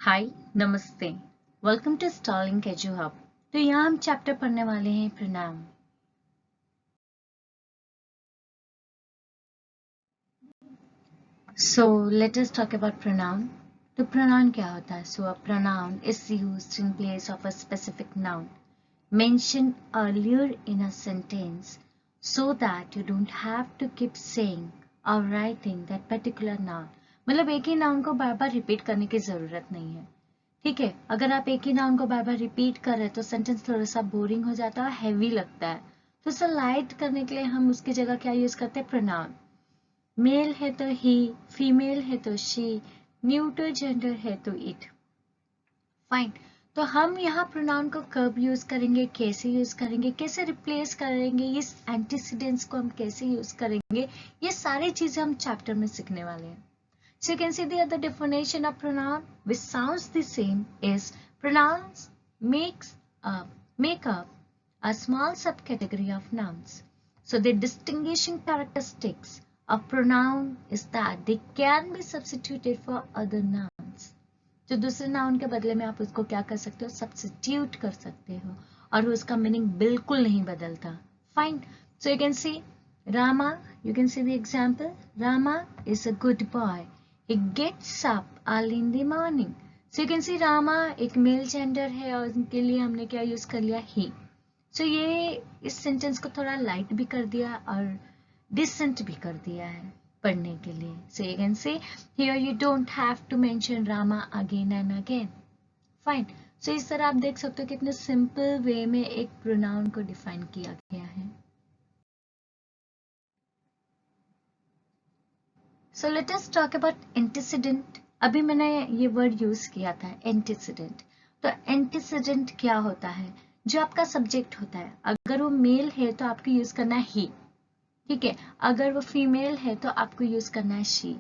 हाय नमस्ते welcome to Starlink edu hub. तो यहाँ हम चैप्टर पढ़ने वाले हैं pronoun. So let us talk about pronoun. तो प्रोनाउन क्या होता है? So a pronoun is used in place of a specific noun mentioned earlier in a sentence so that you don't have to keep saying or writing that particular noun। मतलब एक ही noun को बार बार repeat करने की जरूरत नहीं है। ठीक है, अगर आप एक ही नाउन को बार बार रिपीट कर रहे हैं तो सेंटेंस थोड़ा सा बोरिंग हो जाता है, हैवी लगता है। तो उसे लाइट करने के लिए हम उसकी जगह क्या यूज करते हैं? प्रोनाउन। मेल है तो ही, फीमेल है तो शी, न्यूटर जेंडर है तो इट। फाइन। तो हम यहाँ प्रोनाउन को कब यूज करेंगे, कैसे यूज करेंगे, कैसे रिप्लेस करेंगे, इस एंटीसीडेंट्स को हम कैसे यूज करेंगे, ये सारी चीजें हम चैप्टर में सीखने वाले हैं। So you can see the other definition of pronoun which sounds the same is pronouns make up a small subcategory of nouns. So the distinguishing characteristics of pronoun is that they can be substituted for other nouns. तो दूसरे noun के बदले में आप उसको क्या कर सकते हो? सब्स्टिट्यूट कर सकते हो और उसका मीनिंग बिल्कुल नहीं बदलता। Fine. So you can C Rama, you can see the example. Rama is a good boy. He gets up early in the morning. So you can see Rama एक मेल जेंडर है और उनके लिए हमने क्या यूज कर लिया? he. So ये इस सेंटेंस को थोड़ा लाइट भी कर दिया और डिसेंट भी कर दिया है पढ़ने के लिए। So you can see here you don't have to mention Rama again and again. Fine. So इस तरह आप देख सकते हो कितने सिंपल वे में एक प्रोनाउन को डिफाइन किया गया है। So let us talk about antecedent। अभी मैंने ये वर्ड यूज किया था antecedent। तो antecedent क्या होता है? जो आपका सब्जेक्ट होता है, अगर वो मेल है तो आपको यूज करना है he, ठीक है। अगर वो फीमेल है तो आपको यूज करना है she।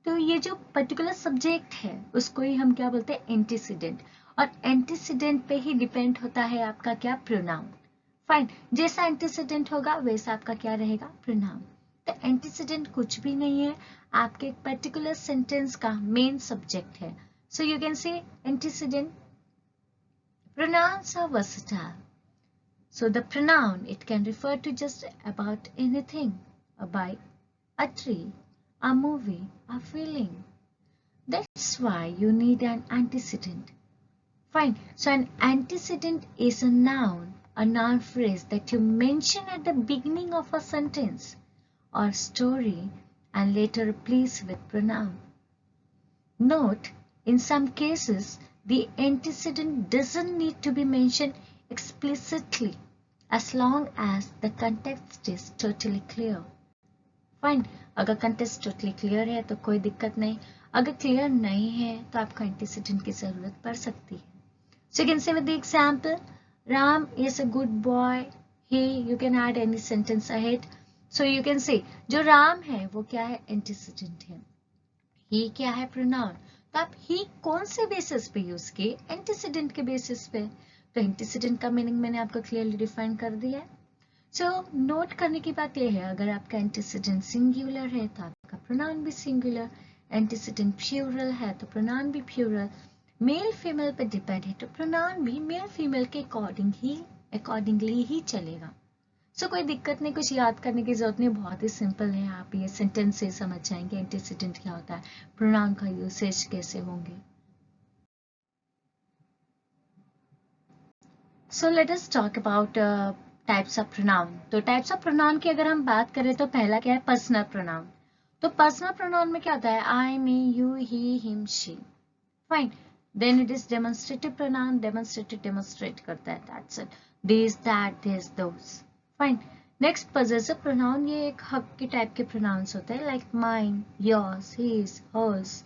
तो ये जो पर्टिकुलर सब्जेक्ट है उसको ही हम क्या बोलते हैं? एंटीसीडेंट। और एंटीसीडेंट पे ही डिपेंड होता है आपका क्या? प्रोनाउन। फाइन। जैसा एंटीसीडेंट होगा वैसा आपका क्या रहेगा? प्रोनाउन। तो एंटीसीडेंट कुछ भी नहीं है, आपके एक पर्टिकुलर सेंटेंस का मेन सब्जेक्ट है। So you can say antecedent. Pronouns are versatile. So the pronoun, it can refer to just about anything: a bike, a tree, a movie, a feeling. That's why you need an antecedent. Fine. So an antecedent is a noun phrase that you mention at the beginning of a sentence or story and later replace with pronoun. Note, in some cases, the antecedent doesn't need to be mentioned explicitly as long as the context is totally clear. Fine. अगर context totally clear है तो कोई दिक्कत नहीं, अगर clear नहीं है तो आपको antecedent की जरूरत पड़ सकती है। So you can say with the example, Ram is a good boy. He, you can add any sentence ahead. So you can say, जो राम है वो क्या है? Antecedent है। ही क्या है? प्रोनाउन। तो आप ही कौन से बेसिस पे यूज किए? एंटीसीडेंट के बेसिस पे। तो एंटीसीडेंट का मीनिंग मैंने आपको क्लियरली डिफाइन कर दिया है। सो नोट करने की बात यह है, अगर आपका एंटीसीडेंट सिंगुलर है तो आपका प्रोनाउन भी सिंगुलर, एंटीसीडेंट प्लूरल है तो प्रोनाउन भी प्लूरल, मेल फीमेल पे डिपेंड है तो प्रोनाउन भी मेल फीमेल के अकॉर्डिंगली ही चलेगा। सो कोई दिक्कत नहीं, कुछ याद करने की जरूरत नहीं, बहुत ही सिंपल है। आप ये सेंटेंस से समझ जाएंगे एंटीसीडेंट क्या होता है, प्रोनाउन का यूसेज कैसे होंगे। So let us talk about types of pronoun. तो टाइप्स ऑफ प्रोनाउन की अगर हम बात करें तो पहला क्या है? Personal pronoun. तो पर्सनल प्रोनाउन में क्या होता है? I, me, you, he, him, she. Fine. Then it is demonstrative pronoun. Demonstrative demonstrate करता है, that's it. This, that, this, those. Fine. Next possessive pronoun, ये एक हक की टाइप के प्रोनाउंस होते हैं, like mine, yours, his, hers.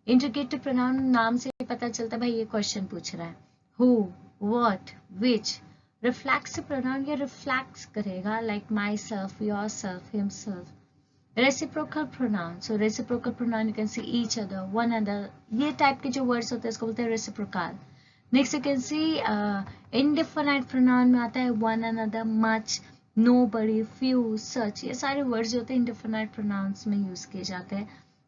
Interrogative pronoun नाम से पता चलता है भाई ये क्वेश्चन पूछ रहा है। Who, what, which. Reflexive pronoun, ये रिफ्लेक्स करेगा, like my self, your self, himself. Reciprocal pronoun, so reciprocal pronoun you can see each other, one other, ये टाइप के जो वर्ड्स होते हैं इसको बोलते हैं reciprocal. Next you can C indefinite pronoun में आता है one another, much, nobody, few, such, ये सारे वर्ड्स जो होते हैं इंडिफिनाइट प्रोनाउंस में यूज किए जाते हैं।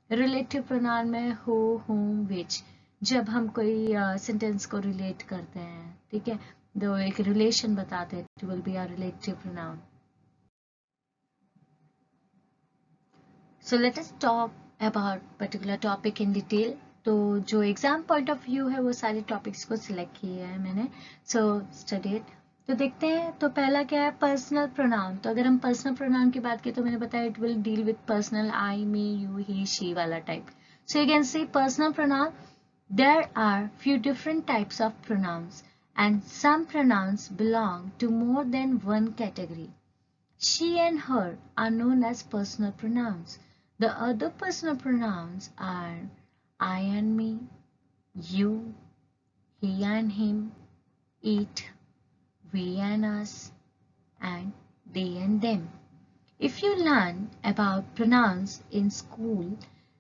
रिलेटिव प्रोनाउन में who, whom, which, जब हम कोई सेंटेंस को रिलेट करते हैं, ठीक है, तो एक रिलेशन बताते हैं, it will be a relative pronoun. So let us talk about particular topic in detail. तो जो एग्जाम पॉइंट ऑफ व्यू है वो सारे टॉपिक्स को सिलेक्ट किए हैं मैंने. So study it. तो देखते हैं. तो पहला क्या है, पर्सनल प्रोनाउन. तो अगर हम पर्सनल प्रोनाउन की बात करें तो मैंने बताया it will deal with personal, I, me, you, he, she वाला type. So you can see personal pronoun. There are few different types of pronouns and some pronouns belong to more than one category. She and her are known as personal pronouns. The other personal pronouns are I and me, you, he and him, it, we and us, and they and them. If you learn about pronouns in school,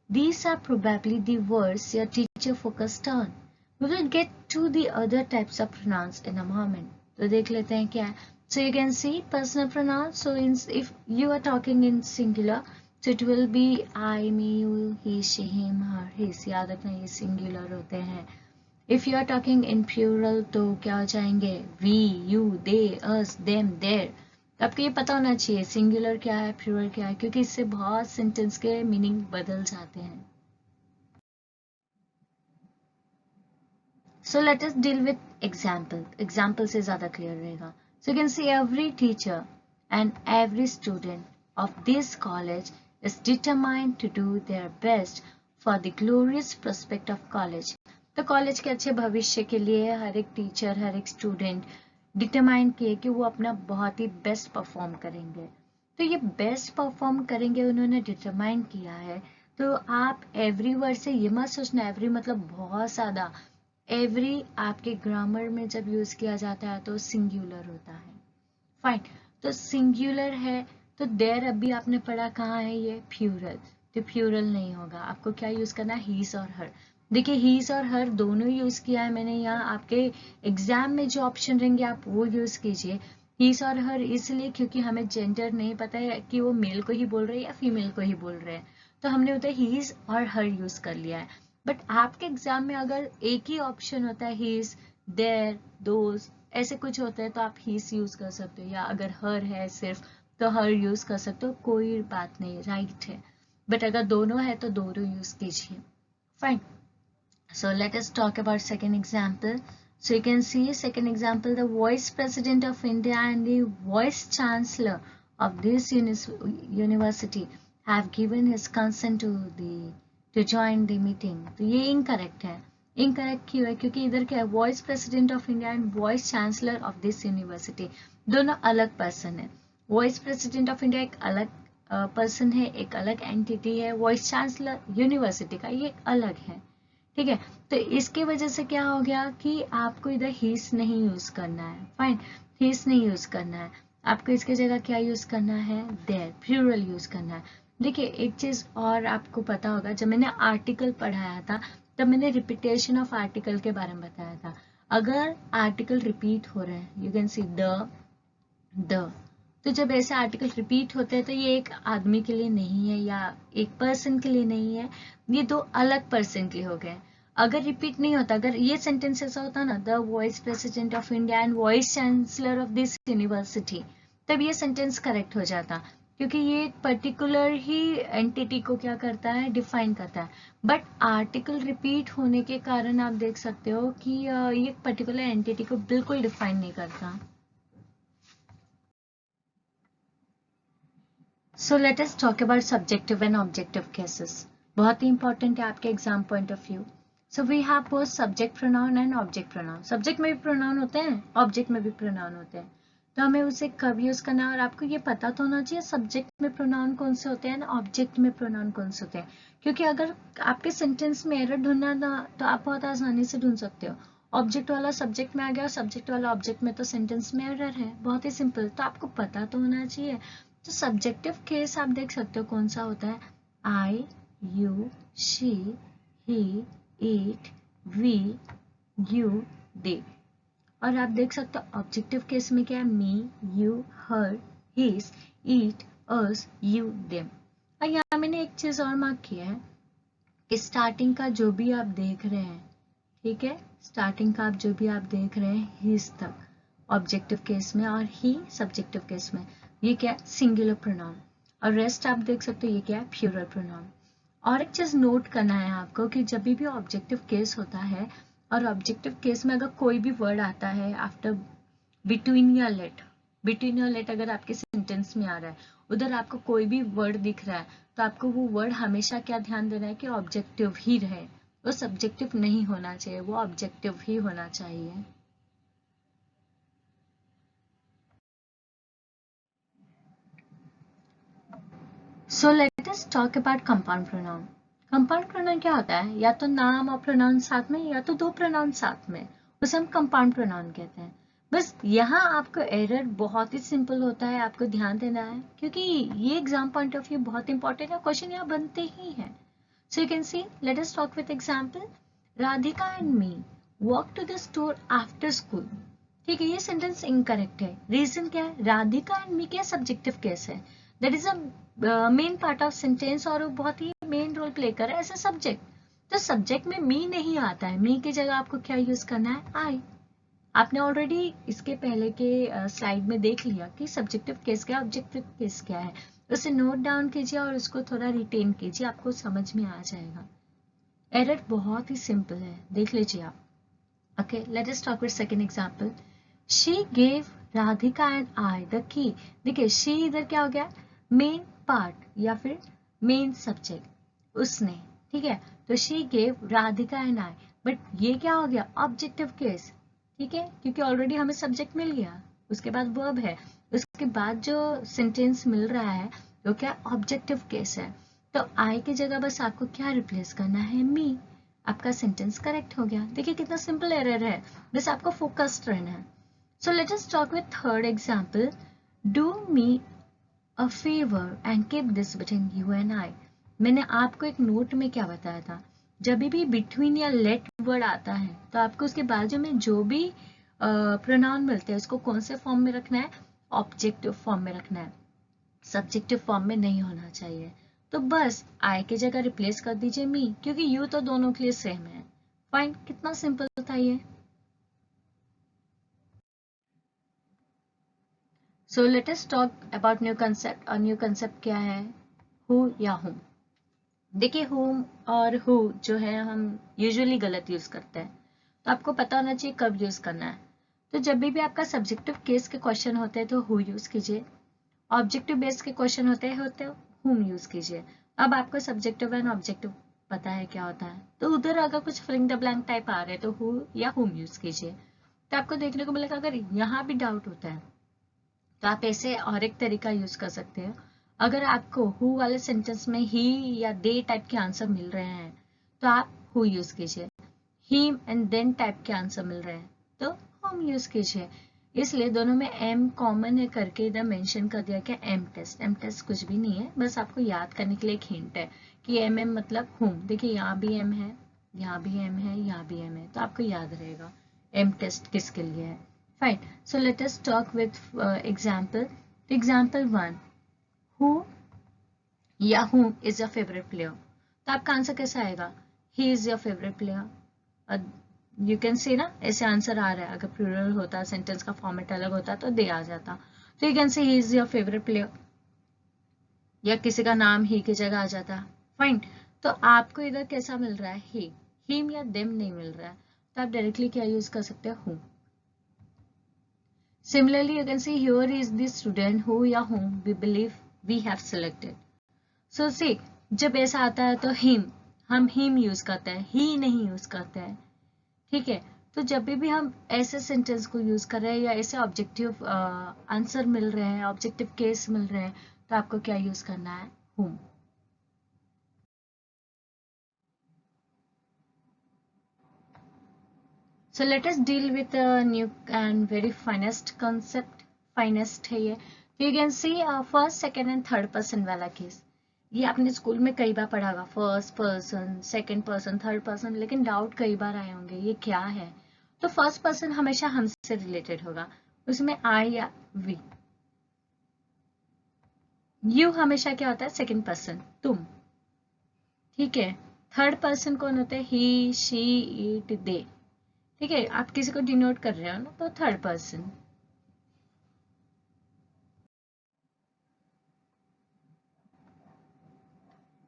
these are probably the words your teacher focused on. We will get to the other types of pronouns in a moment. तो देख लेते हैं क्या है. So you can see personal pronouns. So if you are talking in singular, so it will be I, me, you, he, she, him, her, his. याद रखना ये singular होते हैं. If you are talking in plural तो क्या हो जाएंगे, we, you, they, us, them, their. तो आपको ये पता होना चाहिए सिंगुलर क्या है, प्लूरल क्या है, क्योंकि इससे बहुत सेंटेंस के मीनिंग बदल जाते हैं. So let us deal with example. Example से ज़्यादा clear रहेगा. So you can see every teacher and every student of this college is determined to do their best for the glorious prospect of college. तो college के अच्छे भविष्य के लिए हर एक टीचर, हर एक स्टूडेंट डिटरमाइन किए कि वो अपना बहुत ही बेस्ट परफॉर्म करेंगे. तो ये बेस्ट परफॉर्म करेंगे उन्होंने डिटरमाइन किया है. तो आप एवरी वर्ड से ये मत सोचना एवरी मतलब बहुत ज़्यादा. एवरी आपके ग्रामर में जब यूज किया जाता है तो सिंगुलर होता है. फाइन. तो सिंगुलर है तो देयर अभी आपने पढ़ा कहाँ है, ये प्लूरल. तो प्लूरल नहीं होगा. आपको क्या यूज करना है, हीज और हर. देखिए हीज और हर दोनों यूज किया है मैंने यहाँ. आपके एग्जाम में जो ऑप्शन रहेंगे आप वो यूज कीजिए. हीज और हर इसलिए क्योंकि हमें जेंडर नहीं पता है कि वो मेल को ही बोल रहे हैं या फीमेल को ही बोल रहे हैं. तो हमने होता है हीज और हर यूज कर लिया है. बट आपके एग्जाम में अगर एक ही ऑप्शन होता है हीज, देयर, दोज, ऐसे कुछ होता है तो आप हीज यूज कर सकते हो, या अगर हर है सिर्फ तो हर यूज कर सकते हो, कोई बात नहीं, राइट है. बट अगर दोनों है तो दोनों यूज कीजिए. Fine. So let us talk about second example. So you can see second example, the Vice President of India and the Vice Chancellor of this university have given his consent to join the meeting. तो ये incorrect है. Incorrect क्यों है, क्योंकि इधर क्या है, Vice President of India and Vice Chancellor of this university दोनों अलग person है. Vice President of India एक अलग पर्सन है, एक अलग एंटिटी है. वॉइस चांसलर यूनिवर्सिटी का ये अलग है. ठीक है. तो इसके वजह से क्या हो गया कि आपको इधर हीस नहीं यूज करना है. फाइन. हीस नहीं यूज करना है. आपको इसके जगह क्या यूज करना है, देयर, प्लूरल यूज करना है. देखिए एक चीज और आपको पता होगा, जब मैंने आर्टिकल पढ़ाया था तब मैंने रिपीटेशन ऑफ आर्टिकल के बारे में बताया था. अगर आर्टिकल रिपीट हो रहे हैं, यू कैन सी द. तो जब ऐसे आर्टिकल रिपीट होते हैं तो ये एक आदमी के लिए नहीं है या एक पर्सन के लिए नहीं है, ये दो अलग पर्सन के हो गए. अगर रिपीट नहीं होता, अगर ये सेंटेंस ऐसा होता ना, the vice president of India and vice chancellor of this university, तब ये सेंटेंस करेक्ट हो जाता, क्योंकि ये एक पर्टिकुलर ही एंटिटी को क्या करता है, डिफाइन करता है. बट आर्टिकल रिपीट होने के कारण आप देख सकते हो कि ये एक पर्टिकुलर एंटिटी को बिल्कुल डिफाइन नहीं करता. So let us talk about subjective and objective cases. बहुत ही important है आपके exam point of view. So we have both subject pronoun and object pronoun. Subject में भी pronoun होते हैं, object में भी pronoun होते हैं. तो हमें उसे कब यूज करना है, और आपको ये पता तो होना चाहिए सब्जेक्ट में प्रोनाउन कौन से होते हैं, ऑब्जेक्ट में प्रोनाउन कौन से होते हैं. क्योंकि अगर आपके सेंटेंस में एरर ढूंढना था तो आप बहुत आसानी से ढूंढ सकते हो. ऑब्जेक्ट वाला सब्जेक्ट में आ गया और सब्जेक्ट वाला ऑब्जेक्ट में, तो सेंटेंस में एरर है. बहुत ही सिंपल. तो आपको पता तो होना चाहिए. तो सब्जेक्टिव केस आप देख सकते हो कौन सा होता है, I, you, she, he, it, we, you, they. और आप देख सकते हो ऑब्जेक्टिव केस में क्या है, me, you, her, his, it, us, you, them. और यहाँ मैंने एक चीज और मार्क किया है कि स्टार्टिंग का जो भी आप देख रहे हैं ठीक है, स्टार्टिंग का आप जो भी आप देख रहे हैं हीज तक ऑब्जेक्टिव केस में और ही सब्जेक्टिव केस में, ये क्या है, सिंगुलर प्रोनाउन। और रेस्ट आप देख सकते हो ये क्या है, प्लूरल प्रोनाउन। और एक चीज नोट करना है आपको कि जब भी ऑब्जेक्टिव केस होता है और ऑब्जेक्टिव केस में अगर कोई भी वर्ड आता है आफ्टर बिटवीन या लेट, बिटवीन या लेट अगर आपके सेंटेंस में आ रहा है, उधर आपको कोई भी वर्ड दिख रहा है, तो आपको वो वर्ड हमेशा क्या ध्यान देना है कि ऑब्जेक्टिव ही रहे, वो सब्जेक्टिव नहीं होना चाहिए, वो ऑब्जेक्टिव ही होना चाहिए। सो let us talk about compound pronoun. Compound pronoun क्या होता है, या तो नाम और प्रोनाउन साथ में या तो दो प्रोनाउन साथ में, उसे हम कंपाउंड प्रोनाउन कहते हैं। बस यहाँ आपको एरर बहुत ही सिंपल होता है, आपको ध्यान देना है क्योंकि ये एग्जाम पॉइंट ऑफ व्यू बहुत इंपॉर्टेंट है, क्वेश्चन यहाँ बनते ही है। So you can see, let us talk with example, Radhika and me walk to the store after school. ठीक है, ये सेंटेंस इनकरेक्ट है। रीजन क्या है, राधिका एंड मी क्या सब्जेक्टिव केस है, that is a main part of sentence और वो बहुत ही मेन रोल प्ले कर रहा है एज अ सब्जेक्ट। तो सब्जेक्ट में मी नहीं आता है, मी की जगह आपको क्या यूज करना है, आई। आपने ऑलरेडी इसके पहले के स्लाइड में देख लिया कि सब्जेक्टिव केस क्या, ऑब्जेक्टिव केस क्या है। उसे नोट डाउन कीजिए और उसको थोड़ा रिटेन कीजिए, आपको समझ में आ जाएगा। एरर बहुत ही सिंपल है, देख लीजिए आप। Okay, late us talk with second example, she gave Radhika and I the key. देखिए शी इधर क्या हो गया, मेन पार्ट या फिर मेन सब्जेक्ट, उसने। ठीक है, तो she gave Radhika and I, but ये क्या हो गया, ऑब्जेक्टिव केस। ठीक है, क्योंकि ऑलरेडी हमें सब्जेक्ट मिल गया, उसके बाद वर्ब है, उसके बाद जो सेंटेंस मिल रहा है वो क्या, ऑब्जेक्टिव केस है। तो आई की जगह बस आपको क्या रिप्लेस करना है, मी। आपका सेंटेंस करेक्ट हो गया। देखिए कितना सिंपल एरर है, बस आपको फोकस्ड रहना है। So let us talk with third example. Do me a favor and keep this between you and I. मैंने आपको एक नोट में क्या बताया था, जब भी between या let वर्ड आता है तो आपको उसके बाजू में जो भी प्रोनाउन मिलते हैं उसको कौन से फॉर्म में रखना है, ऑब्जेक्टिव फॉर्म में रखना है, सब्जेक्टिव फॉर्म में नहीं होना चाहिए। तो बस आई की जगह रिप्लेस कर दीजिए मी, क्योंकि यू तो दोनों के लिए सेम है। फाइन, कितना सिंपल था ये। सो let us talk about new concept. और न्यू कंसेप्ट क्या है, हु या हुम। देखिए हुम और हु जो है हम यूजुअली गलत यूज करते हैं, तो आपको पता होना चाहिए कब यूज करना है। तो जब भी आपका सब्जेक्टिव केस के क्वेश्चन होते हैं तो हु यूज कीजिए, ऑब्जेक्टिव बेस के क्वेश्चन होते हैं हुम यूज कीजिए। अब आपको सब्जेक्टिव एंड ऑब्जेक्टिव पता है क्या होता है, तो उधर अगर कुछ फिलिंग द ब्लैंक टाइप आ रहे हैं तो हु या हुम यूज कीजिए। तो आपको देखने को मिलेगा अगर यहाँ भी डाउट होता है तो आप ऐसे और एक तरीका यूज कर सकते हैं। अगर आपको हु वाले सेंटेंस में ही या दे टाइप के आंसर मिल रहे हैं तो आप हु यूज कीजिए, हिम एंड देन टाइप के आंसर मिल रहे हैं तो हुम यूज कीजिए। इसलिए दोनों में एम कॉमन है करके इधर मेंशन कर दिया कि एम टेस्ट। एम टेस्ट कुछ भी नहीं है, बस आपको याद करने के लिए एक हिंट है कि एम एम मतलब हुम। देखिए यहाँ भी एम है, यहाँ भी एम है, यहाँ भी एम है, तो आपको याद रहेगा एम टेस्ट किसके लिए है। Fine. So let us talk with example. Example 1. Who या whom is your favorite player? तो आपका आंसर कैसा आएगा, he is your favorite player. You can say ना, ऐसे आंसर आ रहा है, अगर प्लूरल होता, सेंटेंस का फॉर्मेट अलग होता तो दे आ जाता। तो you can say he is your favorite player. या किसी का नाम ही की जगह आ जाता। फाइन, तो आपको इधर कैसा मिल रहा है, he. him या them नहीं मिल रहा है, तो आप डायरेक्टली क्या यूज कर सकते हैं, whom. Similarly, you can see here is the student who या whom we believe we have selected. So see, जब ऐसा आता है तो him, हम him यूज करते हैं, he नहीं यूज करते हैं। ठीक है, तो जब भी हम ऐसे सेंटेंस को यूज कर रहे हैं या ऐसे ऑब्जेक्टिव आंसर मिल रहे हैं, ऑब्जेक्टिव केस मिल रहे हैं, तो आपको क्या यूज करना है, whom. So let us deal with a new and very finest concept. Finest है ये. You can see first, second and third person वाला केस. ये आपने स्कूल में कई बार पढ़ा होगा, first person, second person, third person, लेकिन डाउट कई बार आए होंगे ये क्या है। तो फर्स्ट पर्सन हमेशा हमसे रिलेटेड होगा, उसमें आई या वी। यू हमेशा क्या होता है, सेकंड पर्सन, तुम। ठीक है, थर्ड पर्सन कौन होता है? ही, शी, इट, दे। ठीक है, आप किसी को डिनोट कर रहे हो ना, तो third person.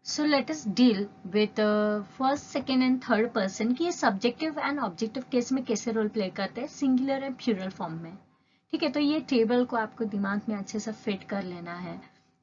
So let us deal with first, second and third person कि ये subjective and objective केस में कैसे रोल प्ले करते हैं सिंगुलर एंड प्लूरल फॉर्म में। ठीक है, तो ये टेबल को आपको दिमाग में अच्छे से फिट कर लेना है।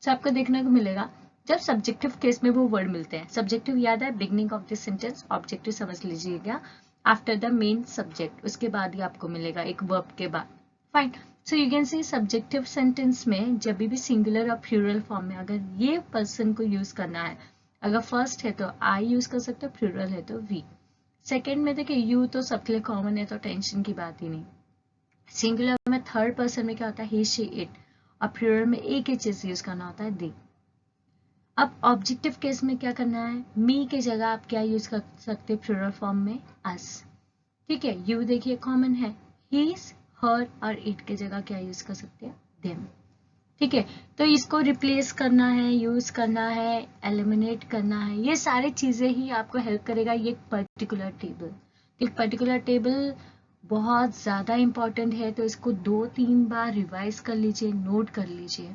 तो आपको देखने को मिलेगा जब सब्जेक्टिव केस में वो वर्ड मिलते हैं, सब्जेक्टिव याद है beginning of the sentence, objective समझ लीजिएगा आफ्टर द मेन सब्जेक्ट, उसके बाद ही आपको मिलेगा एक वर्ब के बाद। Fine, so you can C subjective sentence में जब भी सिंगुलर और प्लूरल फॉर्म में अगर ये पर्सन को यूज करना है, अगर फर्स्ट है तो आई यूज कर सकते हो, प्लूरल है तो वी। सेकेंड में देखिए यू तो सबके लिए कॉमन है तो टेंशन की बात ही नहीं। सिंगुलर में थर्ड पर्सन में क्या होता है? ही, शी, इट, और प्लूरल में एक ही चीज यूज करना होता है, दे। अब ऑब्जेक्टिव केस में क्या करना है? मी के जगह आप क्या यूज कर सकते हैं प्लूरल फॉर्म में? अस। ठीक है, यू देखिए कॉमन है, हीज, हर, और इट के जगह क्या यूज कर सकते हैं? देम। ठीक है, तो इसको रिप्लेस करना है, यूज करना है, एलिमिनेट करना है, ये सारी चीजें ही आपको हेल्प करेगा ये पर्टिकुलर टेबल। एक पर्टिकुलर टेबल बहुत ज्यादा इंपॉर्टेंट है, तो इसको 2-3 बार रिवाइज कर लीजिए, नोट कर लीजिए।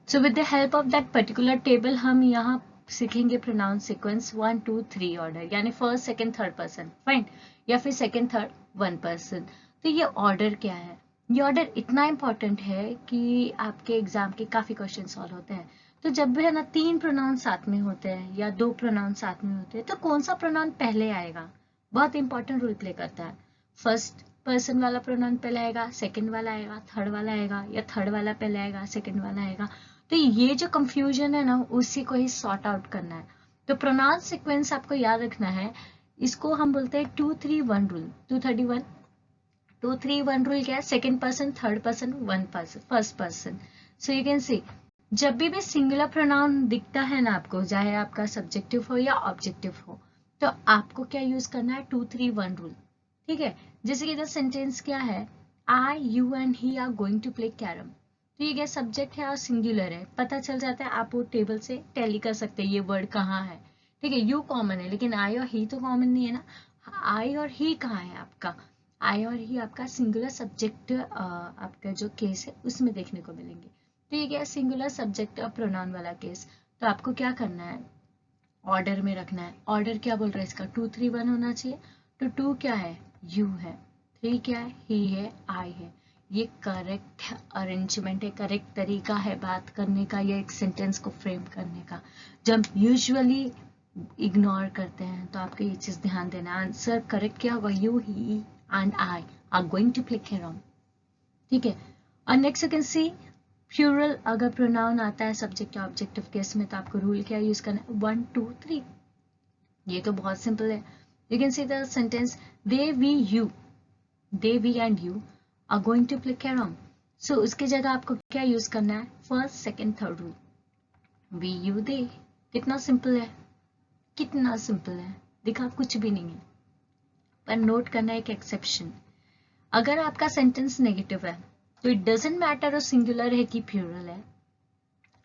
So with the help of that particular table हम यहाँ सीखेंगे प्रोनाउन सीक्वेंस 1, 2, 3 ऑर्डर, यानी first, second, third person, fine, या फिर सेकंड, थर्ड, वन पर्सन। तो ये ऑर्डर क्या है? ये ऑर्डर इतना इंपॉर्टेंट है कि आपके एग्जाम के काफी क्वेश्चन सॉल्व होते हैं। तो जब भी है ना 3 प्रोनाउन साथ में होते हैं या 2 प्रोनाउन साथ में होते हैं, तो कौन सा प्रोनाउन पहले आएगा बहुत इंपॉर्टेंट रोल प्ले करता है। फर्स्ट पर्सन वाला प्रोनाउन पहले आएगा, सेकंड वाला आएगा, थर्ड वाला आएगा, या थर्ड वाला पहले आएगा, सेकंड वाला आएगा। तो ये जो कंफ्यूजन है ना, उसी को ही सॉर्ट आउट करना है। तो प्रोनाउन सीक्वेंस आपको याद रखना है, इसको हम बोलते हैं 2-3-1 रूल। 231 2-3-1 रूल क्या है? Second person, third person, one person, first person. So you can सी जब भी सिंगुलर प्रोनाउन दिखता है ना आपको, चाहे आपका सब्जेक्टिव हो या ऑब्जेक्टिव हो, तो आपको क्या यूज करना है? 2-3-1 रूल। ठीक है, जैसे कि इधर सेंटेंस क्या है? I, you and he are going to play carrom. तो ये क्या सब्जेक्ट है और सिंगुलर है, पता चल जाता है, आप वो टेबल से टैली कर सकते हैं ये वर्ड कहाँ है। ठीक है, यू कॉमन है लेकिन आई और ही तो कॉमन नहीं है ना। आई और ही कहाँ है आपका? आई और ही आपका सिंगुलर सब्जेक्ट आपका जो केस है उसमें देखने को मिलेंगे। तो ये क्या सिंगुलर सब्जेक्ट और प्रोनाउन वाला केस। तो आपको क्या करना है? ऑर्डर में रखना है। ऑर्डर क्या बोल रहा है इसका? 2-3-1 होना चाहिए। तो 2 क्या है? यू है। 3 क्या है? ही है, आई है। ये करेक्ट अरेंजमेंट है, करेक्ट तरीका है बात करने का या एक सेंटेंस को फ्रेम करने का। जब यूजुअली इग्नोर करते हैं तो आपको ये चीज ध्यान देना। आंसर करेक्ट क्या होगा? You, he and I are going to play carrom. ठीक है, और next you can see plural अगर प्रोनाउन आता है सब्जेक्ट या ऑब्जेक्टिव केस में, तो आपको रूल क्या यूज करना है? 1, 2, 3। ये तो बहुत सिंपल है। You can see the sentence they, we, you, they, we and you are going to play carrom. So उसके जगह आपको क्या यूज करना है? First, second, third rule, we, you, they. कितना सिंपल है, कितना सिंपल है, दिखा कुछ भी नहीं है। पर नोट करना एक एक्सेप्शन, अगर आपका सेंटेंस नेगेटिव है तो इट डजेंट मैटर वो सिंगुलर है कि प्लूरल है,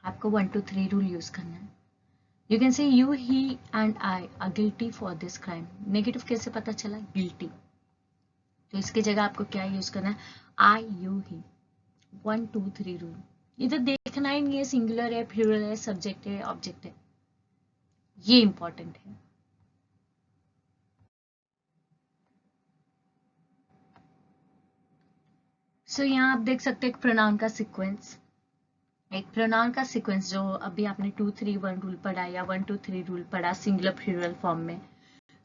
आपको 1, 2, 3 रूल यूज करना है। You can say you, he and I are guilty for this crime. Negative कैसे पता चला? गिल्टी। तो इसकी जगह आपको क्या यूज करना है? I, you, he, 1, 2, 3 rule. इधर देखना ही नहीं है सिंगुलर है, प्लूरल है, सब्जेक्ट है, ऑब्जेक्ट है, ये इंपॉर्टेंट है। सो यहाँ आप देख सकते हैं प्रोनाउन का सीक्वेंस, एक प्रोनाउन का सीक्वेंस जो अभी आपने 2-3-1 रूल पढ़ा या 1-2-3 रूल पढ़ा सिंगुलर प्लूरल फॉर्म में।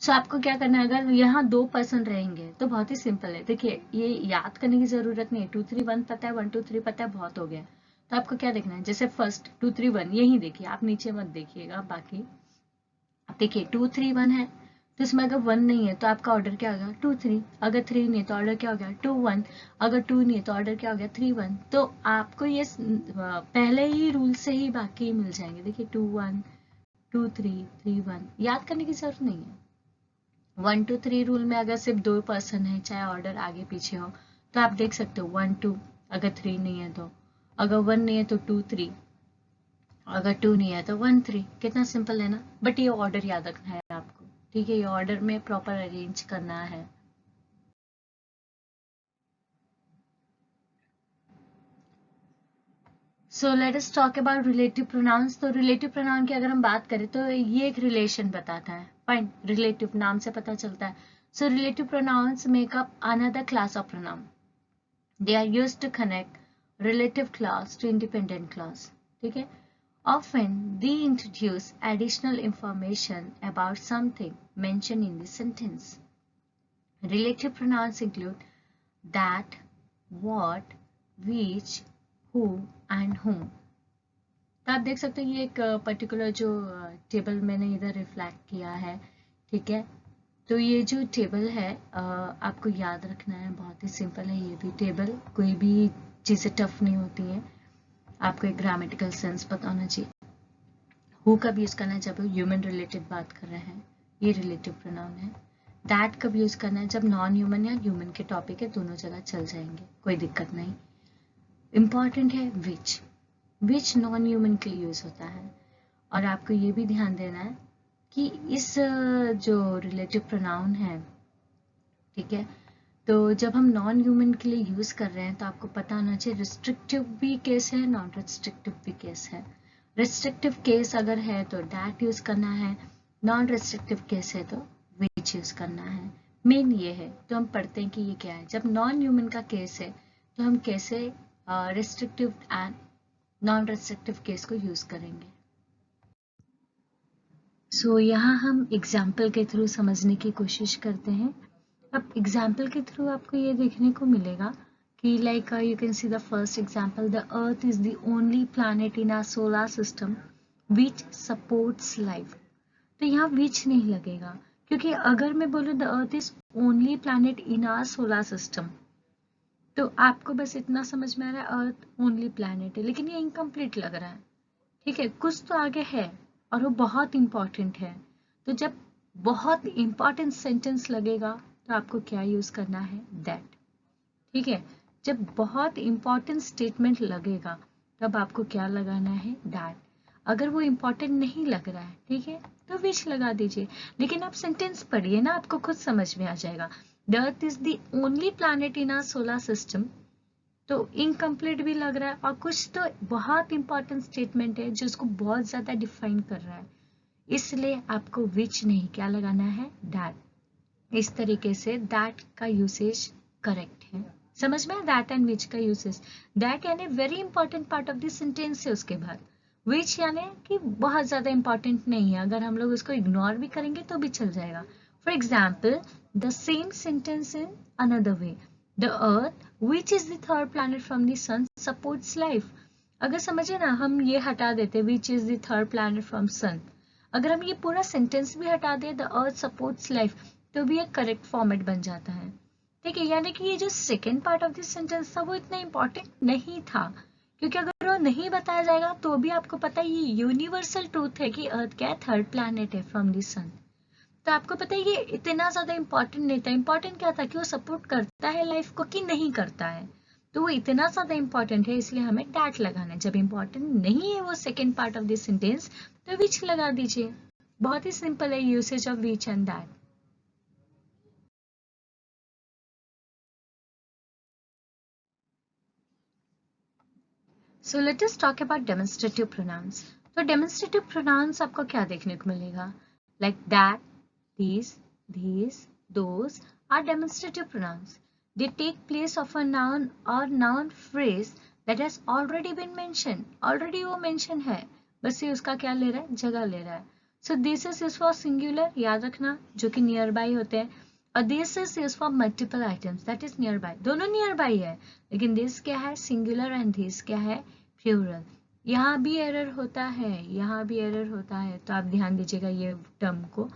सो आपको क्या करना है? अगर यहाँ 2 पर्सन रहेंगे तो बहुत ही सिंपल है। देखिए ये याद करने की जरूरत नहीं है, 2-3-1 पता है, 1-2-3 पता है, बहुत हो गया। तो आपको क्या देखना है? जैसे फर्स्ट 2-3-1 यही देखिए, आप नीचे मत देखिएगा। बाकी अब देखिए 2-3-1 है, तो इसमें अगर 1 नहीं है तो आपका ऑर्डर क्या होगा? 2-3। अगर 3 नहीं है तो ऑर्डर क्या हो गया? 2-1। अगर 2 नहीं है तो ऑर्डर क्या हो गया? 3-1। तो आपको ये पहले ही रूल से ही बाकी मिल जाएंगे। देखिए 2-1, 2-3, 3-1, याद करने की जरूरत नहीं है। 1-2-3 रूल में अगर सिर्फ 2 पर्सन है, चाहे ऑर्डर आगे पीछे हो, तो आप देख सकते हो 1-2, अगर 3 नहीं है तो, अगर 1 नहीं है तो 2-3, अगर 2 नहीं है तो 1 3, कितना सिंपल है ना। बट ये ऑर्डर याद रखना है आपको, ठीक है, ये ऑर्डर में प्रॉपर अरेंज करना है। सो let us talk about relative pronouns. तो रिलेटिव प्रोनाउन की अगर हम बात करें तो ये एक रिलेशन बताता है। फाइन, रिलेटिव नाम से पता चलता है। So relative pronouns make up another class of pronoun. They are used to connect relative clause to independent clause, ठीक है। Often they introduce additional information about something mentioned in the sentence. Relative pronouns include that, what, which, who and whom. तो आप देख सकते हैं ये एक particular जो टेबल मैंने इधर रिफ्लेक्ट किया है, ठीक है। तो ये जो टेबल है आपको याद रखना है, बहुत ही सिंपल है ये भी टेबल, कोई भी चीज़ें टफ नहीं होती है। आपको एक ग्रामेटिकल सेंस पता होना चाहिए। हु कब यूज करना है जब ह्यूमन रिलेटेड बात कर रहे हैं, ये रिलेटिव प्रोनाउन है। दैट कब यूज करना है जब नॉन ह्यूमन या ह्यूमन के टॉपिक है, दोनों जगह चल जाएंगे, कोई दिक्कत नहीं। इंपॉर्टेंट है विच, विच नॉन ह्यूमन के लिए यूज होता है। और आपको ये भी ध्यान देना है कि इस जो रिलेटिव प्रोनाउन है, ठीक है, तो जब हम नॉन ह्यूमन के लिए यूज कर रहे हैं तो आपको पता होना चाहिए रिस्ट्रिक्टिव भी केस है, नॉन रिस्ट्रिक्टिव भी केस है। रिस्ट्रिक्टिव केस अगर है तो दैट यूज करना है, नॉन रिस्ट्रिक्टिव केस है तो विच यूज करना है। मेन ये है, तो हम पढ़ते हैं कि ये क्या है। जब नॉन ह्यूमन का केस है तो हम कैसे restrictive and non restrictive case को यूज करेंगे। सो यहाँ हम एग्जाम्पल के थ्रू समझने की कोशिश करते हैं। अब एग्जाम्पल के थ्रू आपको ये देखने को मिलेगा कि like you can see the first example, the earth is the only planet in our solar system which supports life. तो यहाँ विच नहीं लगेगा, क्योंकि अगर मैं बोलूँ the earth is only planet in our solar system तो आपको बस इतना समझ में आ रहा है अर्थ ओनली प्लैनेट है, लेकिन ये इनकम्प्लीट लग रहा है, ठीक है। कुछ तो आगे है और वो बहुत इंपॉर्टेंट है। तो जब बहुत इंपॉर्टेंट सेंटेंस लगेगा तो आपको क्या यूज करना है, दैट, ठीक है। जब बहुत इंपॉर्टेंट स्टेटमेंट लगेगा तब आपको क्या लगाना है, दैट। अगर वो इंपॉर्टेंट नहीं लग रहा है, ठीक है, तो विच लगा दीजिए। लेकिन आप सेंटेंस पढ़िए ना, आपको खुद समझ में आ जाएगा। The earth is the only planet in our solar system, तो इनकम्प्लीट भी लग रहा है और कुछ तो बहुत इंपॉर्टेंट स्टेटमेंट है जो उसको बहुत ज्यादा डिफाइन कर रहा है, इसलिए आपको विच नहीं क्या लगाना है, दैट। इस तरीके से दैट का यूसेज करेक्ट है। समझ में दैट एंड विच का यूसेज, दैट यानी very important part of this sentence है, उसके बाद विच यानी कि बहुत ज्यादा इंपॉर्टेंट नहीं है, अगर हम लोग उसको इग्नोर भी करेंगे तो भी चल जाएगा। For example the same sentence in another way, the earth which is the third planet from the sun supports life. अगर समझे ना, हम ये हटा देते which is the third planet from sun, अगर हम ये पूरा सेंटेंस भी हटा दें द अर्थ सपोर्ट्स लाइफ, तो भी एक करेक्ट फॉर्मेट बन जाता है, ठीक है। यानी कि ये जो second part of this sentence था वो इतना इंपॉर्टेंट नहीं था, क्योंकि अगर वो नहीं बताया जाएगा तो भी आपको पता है ये यूनिवर्सल ट्रूथ है कि अर्थ क्या है, थर्ड प्लैनेट है फ्रॉम द सन। तो आपको पता है ये इतना ज्यादा इंपॉर्टेंट नहीं था। इंपॉर्टेंट क्या था कि वो सपोर्ट करता है लाइफ को कि नहीं करता है, तो वो इतना ज्यादा इंपॉर्टेंट है, इसलिए हमें दैट लगाना है। जब इंपॉर्टेंट नहीं है वो second part of this sentence तो विच लगा दीजिए। बहुत ही सिंपल है usage of which and that. So let us talk about demonstrative pronouns. तो डेमोन्स्ट्रेटिव प्रोनाउंस आपको क्या देखने को मिलेगा, like that, these, those are demonstrative pronouns. They take place of a noun or noun phrase that has already been mentioned. Already वो mention है, बस ये उसका क्या ले रहा है, जगह ले रहा है। So this is used for singular, याद रखना, जो कि nearby होते हैं, और this is used for multiple items, that is nearby. दोनों nearby है, लेकिन this क्या है, singular, and this क्या है, plural. यहाँ भी एरर होता है, यहाँ भी एरर होता है, तो आप ध्यान दीजिएगा ये टर्म को।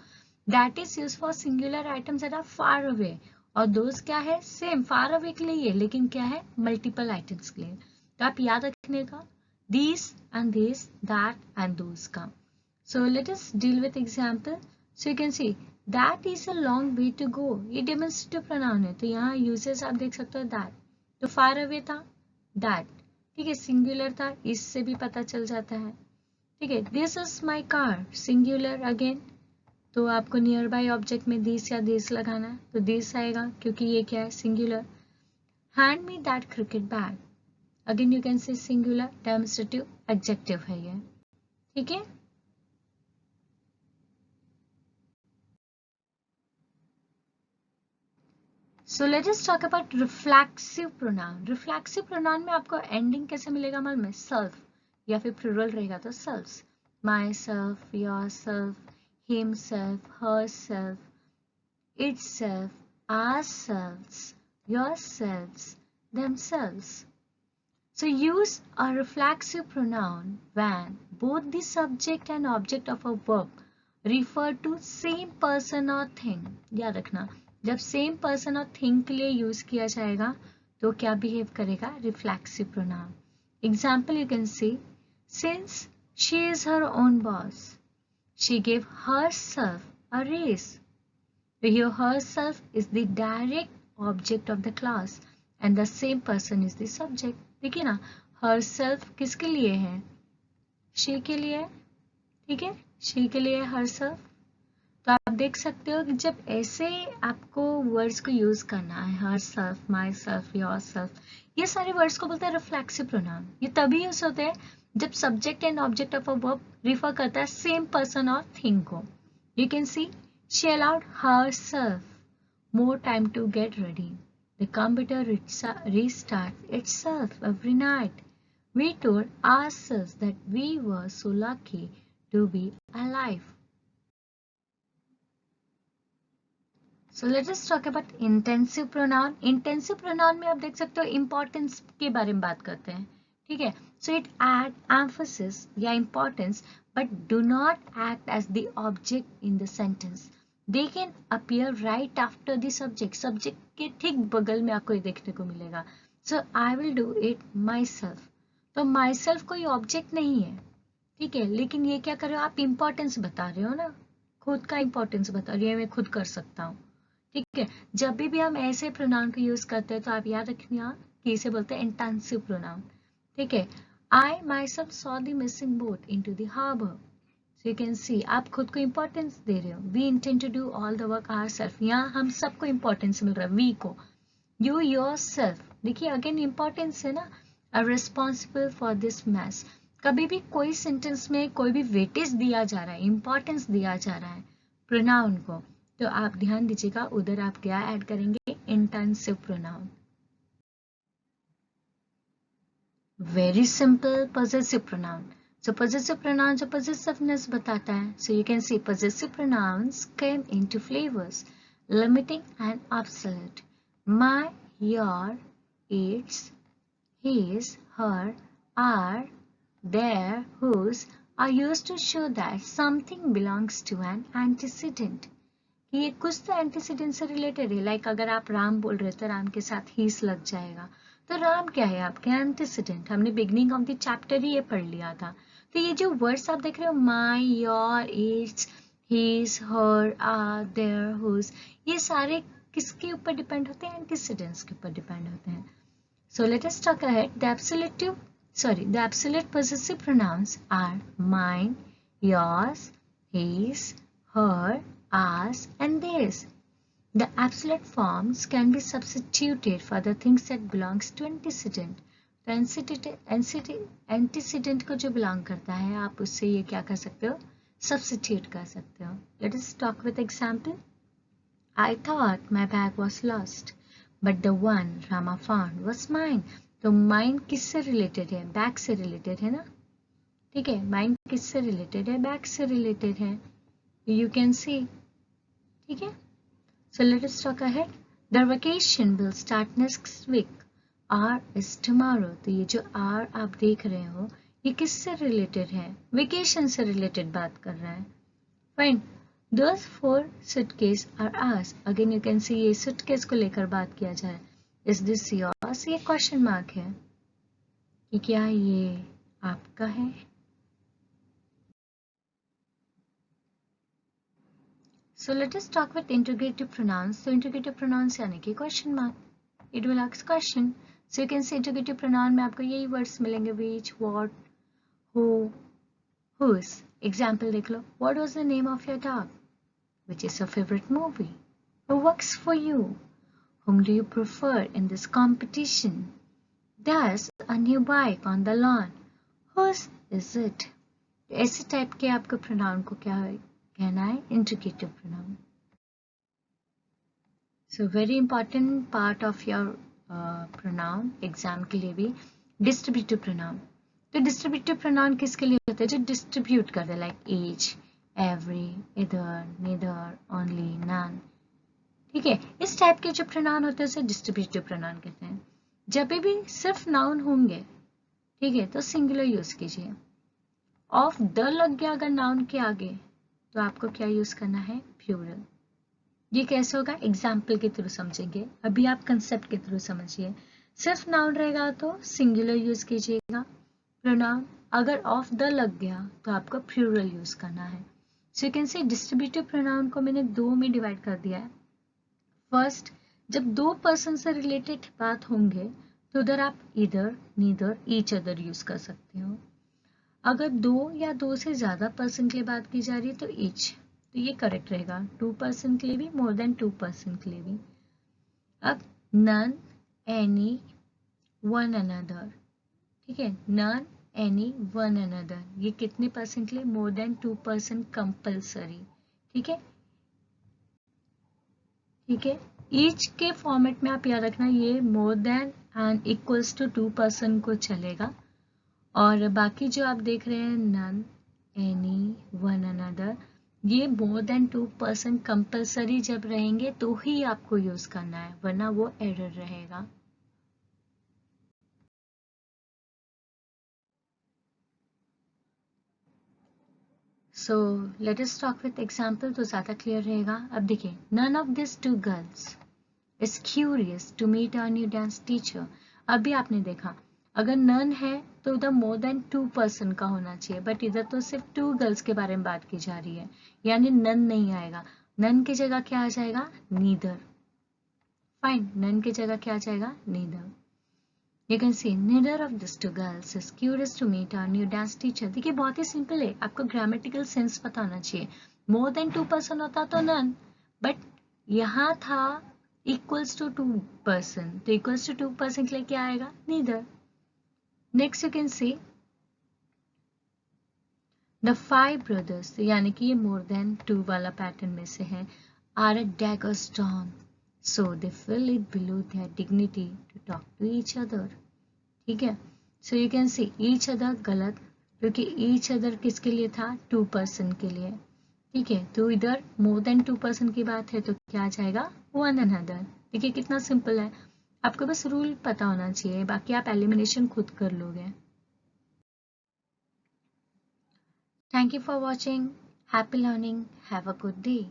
That is used for singular items that are far away, और those क्या है, सेम far away के लिए, लेकिन क्या है, multiple items के लिए। तो आप याद रखने का these and this, that and those का। So let us deal with example. So you can see that is a long way to go. ये demonstrative pronoun है, तो यहाँ uses आप देख सकते हो that, तो far away था that, ठीक है, singular था, इससे भी पता चल जाता है। ठीक है, this is my car, singular again, तो आपको नियर बाय ऑब्जेक्ट में दिस या दिस लगाना है, तो दिस आएगा क्योंकि ये क्या है, singular. Hand me that cricket bat, again you can say singular, demonstrative adjective है ये. ठीक है. So let us talk about reflexive pronoun. Reflexive pronoun में आपको ending कैसे मिलेगा मालूम है, self या फिर plural रहेगा तो selves. Myself, yourself, himself, herself, itself, ourselves, yourselves, themselves. So use a reflexive pronoun when both the subject and object of a verb refer to same person or thing. याद रखना, जब same person और thing के लिए use किया जाएगा तो क्या बिहेव करेगा, reflexive pronoun. Example you can C, since she is her own boss, she give herself a raise. Here herself is the direct object of the class and the same person is the subject. देखिए ना, herself किसके लिए है, she के लिए. ठीक है, she के लिए herself. तो आप देख सकते हो कि जब ऐसे आपको वर्ड्स को यूज करना है, herself, myself, yourself, ये सारे वर्ड्स को बोलते हैं रिफ्लेक्सिव प्रोनाउन. ये तभी यूज होते हैं जब subject and object of a verb refer करता है सेम पर्सन और थिंग को. You can C, she allowed herself more time to get ready. The computer restarts itself every night. We told ourselves that we were so lucky to be alive. So let us talk about intensive pronoun. Intensive pronoun में आप देख सकते हो importance के बारे में बात करते हैं. ठीक है, so it add emphasis या importance but do not act as the object in the sentence. They can appear right after the subject. Subject के ठीक बगल में आपको ये देखने को मिलेगा. So I will do it myself. तो myself कोई object नहीं है, ठीक है, लेकिन ये क्या कर रहे हो आप, importance बता रहे हो ना, खुद का importance बता रही है, मैं खुद कर सकता हूँ. ठीक है, जब भी हम ऐसे प्रोनाउन को यूज करते हैं तो आप याद रखना कि इसे बोलते हैं इंटेंसिव प्रोनाउन. ठीक है, I myself saw the missing boat into the harbour. So you can see, आप खुद को इंपॉर्टेंस दे रहे हो. We intend to do all the work ourselves, यहाँ हम सबको इंपॉर्टेंस मिल रहा है, वी को. यू योरसेल्फ, देखिए अगेन इंपॉर्टेंस है ना, are responsible for this mess. कभी भी कोई सेंटेंस में कोई भी वेटेज दिया जा रहा है, इंपॉर्टेंस दिया जा रहा है प्रोनाउन को, तो आप ध्यान दीजिएगा उधर आप क्या ऐड करेंगे, intensive pronoun. Very simple, possessive pronoun. So possessive pronoun जो पॉजेसिवनेस बताता है, so you can see possessive pronouns came into flavors, limiting and absolute. My, your, its, his, her, our, their, whose are used to show that something belongs to an antecedent. ये कुछ तो antecedent से related है. Like अगर आप राम बोल रहे तो राम के साथ हीस लग जाएगा, तो राम क्या है आपके एंटीसीडेंट. हमने बिगनिंग ऑफ द चैप्टर ही ये पढ़ लिया था. तो ये जो वर्ड्स आप देख रहे हो, my, your, its, his, her, our, their, whose, ये सारे किसके ऊपर डिपेंड होते हैं, एंटीसीडेंट्स के ऊपर डिपेंड होते हैं. सो let us talk ahead. The absolute possessive pronouns are mine, yours, his, her, ours, and theirs. The absolute forms can be substituted for the things that belongs to antecedent. तो antecedent को जो belong करता है, आप उससे ये क्या कर सकते हो, substitute कर सकते हो. Let us talk with example. I thought my bag was lost, but the one Rama found was mine. तो mine किससे related है, bag से related है ना. ठीक है, mine किससे related है, bag से related है. You can see. ठीक है, so let us talk ahead. The vacation will start next week. R is tomorrow. तो ये जो R आप देख रहे हो, ये किससे रिलेटेड है, वेकेशन से रिलेटेड बात कर रहा है. Fine. Those 4 suitcases are ours. Again you can see ये suitcase को लेकर बात किया जाए. Is this yours? ये क्वेश्चन मार्क है कि क्या ये आपका है. So let us talk with interrogative pronouns. So interrogative pronouns यानी कि question mark. It will ask question. So you can say interrogative pronoun में आपको यही words मिलेंगे, which, what, who, whose, example देख लो, what was the name of your dog, which is your favorite movie, who works for you, whom do you prefer in this competition, there's a new bike on the lawn, whose is it. ऐसे type के आपको pronoun को क्या कहना है, interrogative pronoun. So very important part of your pronoun exam के लिए भी डिस्ट्रीब्यूटिव प्रोनाउन. तो डिस्ट्रीब्यूटिव प्रोनाउन किसके लिए होता है, जो डिस्ट्रीब्यूट कर दे, like each, every, either, neither, only, none. ठीक है, इस टाइप के जो प्रोनाउन होते हैं उसे डिस्ट्रीब्यूटिव प्रोनाउन कहते हैं. जब भी सिर्फ नाउन होंगे, ठीक है, तो सिंगुलर यूज कीजिए. ऑफ द लग गया अगर नाउन के आगे, तो आपको क्या यूज करना है, प्लूरल. ये कैसे होगा, एग्जाम्पल के थ्रू समझेंगे. अभी आप कंसेप्ट के थ्रू समझिए. सिर्फ नाउन रहेगा तो सिंगुलर यूज कीजिएगा प्रोनाउन. अगर ऑफ द लग गया तो आपको प्लूरल यूज करना है. So you can say distributive pronoun को मैंने दो में डिवाइड कर दिया है. फर्स्ट, जब दो पर्सन से रिलेटेड बात होंगे तो उधर आप इधर, नीदर, ईच अदर यूज कर सकते हो. अगर दो या दो से ज्यादा पर्सन के लिए बात की जा रही है तो ईच, तो ये करेक्ट रहेगा. 2 पर्सन के लिए भी, मोर देन 2 पर्सन के लिए भी. अब नन, एनी, वन अनदर, ठीक है, नन, एनी, वन अनदर, ये कितने पर्सन के लिए, मोर देन 2 पर्सन कंपल्सरी. ठीक है, ठीक है. ईच के फॉर्मेट में आप याद रखना, ये more than and equals to 2 person को चलेगा. और बाकी जो आप देख रहे हैं, नन, एनी, वन अनदर, ये मोर देन 2 पर्सन कंपल्सरी जब रहेंगे तो ही आपको यूज करना है, वरना वो एरर रहेगा. So let us talk with example, तो ज्यादा क्लियर रहेगा. अब देखिए, none of this 2 girls is curious to meet a new dance teacher. अभी आपने देखा, अगर नन है तो उधर मोर देन 2 पर्सन का होना चाहिए, बट इधर तो सिर्फ 2 गर्ल्स के बारे में बात की जा रही है, यानी नन नहीं आएगा. नन की जगह क्या आ जाएगा, नीदर. फाइन, नन की जगह क्या आ जाएगा, neither. You can see neither of this 2 girls is curious to meet our new dance teacher. देखिए बहुत ही सिंपल है, आपको ग्रामेटिकल सेंस पता होना चाहिए. मोर देन 2 पर्सन होता तो नन, बट यहाँ था इक्वल्स टू 2 पर्सन, तो इक्वल्स टू 2 पर्सन के लिए क्या आएगा, neither. Next you can see the 5 brothers, यानी कि ये मोर देन 2 वाला पैटर्न में से है, are a dagger storm, so they feel it below their dignity to talk to each other. ठीक है, so you can C each other गलत, क्योंकि each other किसके लिए था, 2 पर्सन के लिए. ठीक है, तो इधर मोर देन 2 पर्सन की बात है तो क्या आ जाएगा, वन अनदर. देखिए कितना सिंपल है, आपको बस रूल पता होना चाहिए, बाकी आप एलिमिनेशन खुद कर लोगे. Thank you for watching. Happy learning. Have a good day.